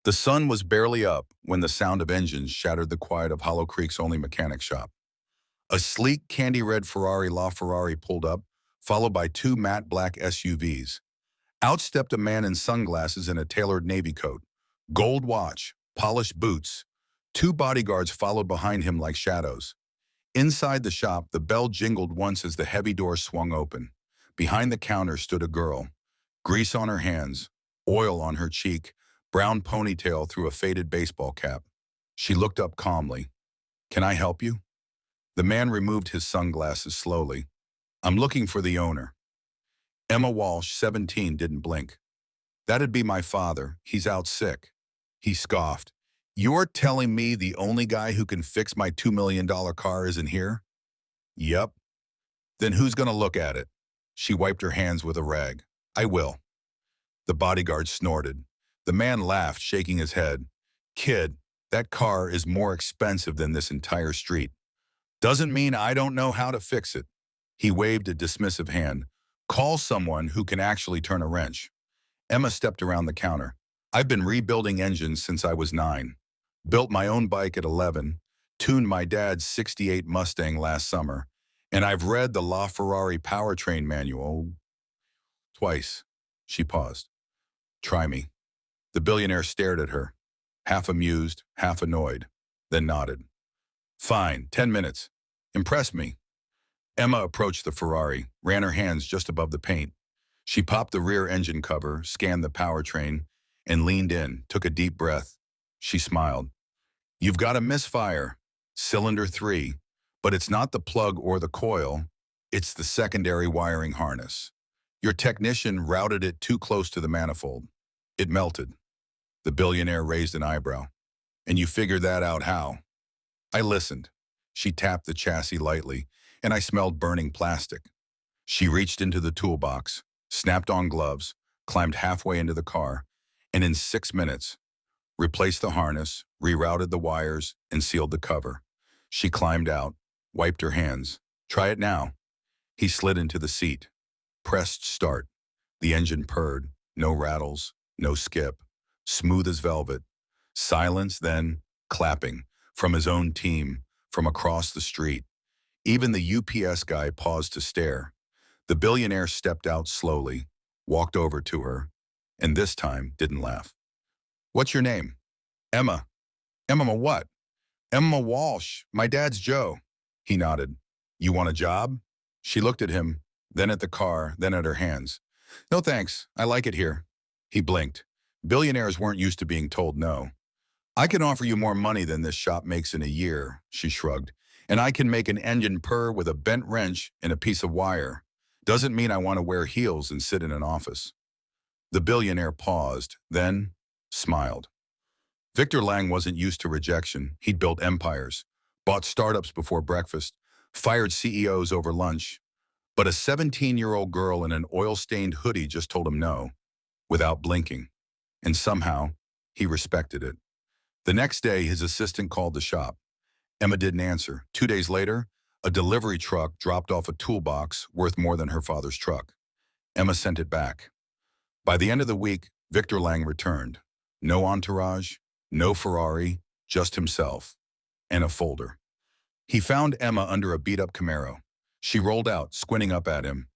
The sun was barely up when the sound of engines shattered the quiet of Hollow Creek's only mechanic shop. A sleek, candy-red Ferrari LaFerrari pulled up, followed by two matte black SUVs. Out stepped a man in sunglasses and a tailored navy coat. Gold watch, polished boots. Two bodyguards followed behind him like shadows. Inside the shop, the bell jingled once as the heavy door swung open. Behind the counter stood a girl. Grease on her hands, oil on her cheek, brown ponytail through a faded baseball cap. She looked up calmly. "Can I help you?" The man removed his sunglasses slowly. "I'm looking for the owner." Emma Walsh, 17, didn't blink. "That'd be my father. He's out sick." He scoffed. "You're telling me the only guy who can fix my $2 million car isn't here?" "Yep." "Then who's gonna look at it?" She wiped her hands with a rag. "I will." The bodyguard snorted. The man laughed, shaking his head. "Kid, that car is more expensive than this entire street. Doesn't mean I don't know how to fix it." He waved a dismissive hand. "Call someone who can actually turn a wrench." Emma stepped around the counter. "I've been rebuilding engines since I was 9. Built my own bike at 11. Tuned my dad's '68 Mustang last summer. And I've read the LaFerrari powertrain manual twice." She paused. "Try me." The billionaire stared at her, half amused, half annoyed, then nodded. "Fine, 10 minutes. Impress me." Emma approached the Ferrari, ran her hands just above the paint. She popped the rear engine cover, scanned the powertrain, and leaned in, took a deep breath. She smiled. "You've got a misfire, cylinder 3, but it's not the plug or the coil, it's the secondary wiring harness. Your technician routed it too close to the manifold. It melted." The billionaire raised an eyebrow. "And you figured that out how?" "I listened." She tapped the chassis lightly, and I smelled burning plastic. She reached into the toolbox, snapped on gloves, climbed halfway into the car, and in 6 minutes, replaced the harness, rerouted the wires, and sealed the cover. She climbed out, wiped her hands. "Try it now." He slid into the seat, pressed start. The engine purred, no rattles, no skip, smooth as velvet. Silence, then clapping, from his own team, from across the street. Even the UPS guy paused to stare. The billionaire stepped out slowly, walked over to her, and this time didn't laugh. "What's your name?" "Emma." "Emma what?" "Emma Walsh. My dad's Joe." He nodded. "You want a job?" She looked at him, then at the car, then at her hands. "No thanks, I like it here." He blinked. Billionaires weren't used to being told no. "I can offer you more money than this shop makes in a year," she shrugged. "And I can make an engine purr with a bent wrench and a piece of wire. Doesn't mean I want to wear heels and sit in an office." The billionaire paused, then smiled. Victor Lang wasn't used to rejection. He'd built empires, bought startups before breakfast, fired CEOs over lunch. But a 17-year-old girl in an oil-stained hoodie just told him no, without blinking. And somehow, he respected it. The next day, his assistant called the shop. Emma didn't answer. 2 days later, a delivery truck dropped off a toolbox worth more than her father's truck. Emma sent it back. By the end of the week, Victor Lang returned. No entourage, no Ferrari, just himself, and a folder. He found Emma under a beat-up Camaro. She rolled out, squinting up at him.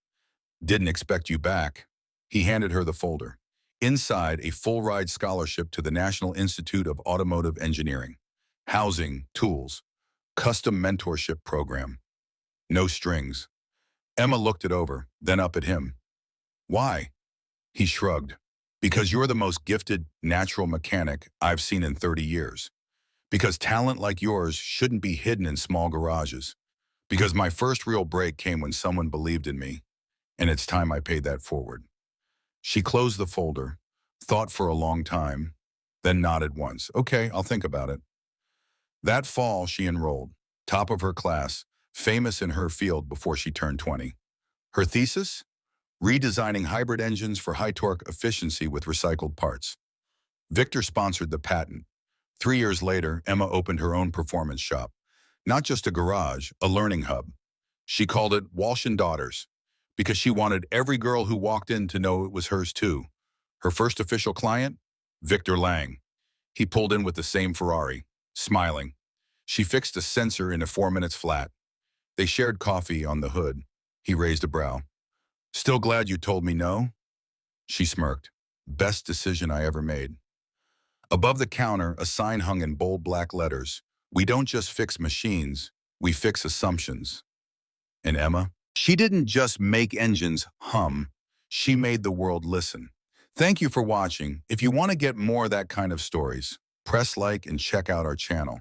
"Didn't expect you back." He handed her the folder. Inside, a full-ride scholarship to the National Institute of Automotive Engineering. Housing, tools, custom mentorship program. No strings. Emma looked it over, then up at him. "Why?" He shrugged. "Because you're the most gifted, natural mechanic I've seen in 30 years. Because talent like yours shouldn't be hidden in small garages. Because my first real break came when someone believed in me, and it's time I paid that forward." She closed the folder, thought for a long time, then nodded once. "Okay, I'll think about it." That fall, she enrolled, top of her class, famous in her field before she turned 20. Her thesis? Redesigning hybrid engines for high-torque efficiency with recycled parts. Victor sponsored the patent. 3 years later, Emma opened her own performance shop. Not just a garage, a learning hub. She called it Walsh and Daughters, because she wanted every girl who walked in to know it was hers too. Her first official client? Victor Lang. He pulled in with the same Ferrari, smiling. She fixed a sensor in 4 minutes flat. They shared coffee on the hood. He raised a brow. Still glad you told me no? She smirked. Best decision I ever made. Above the counter, a sign hung in bold black letters. We don't just fix machines, we fix assumptions. And Emma? She didn't just make engines hum, she made the world listen. Thank you for watching. If you want to get more of that kind of stories, press like and check out our channel.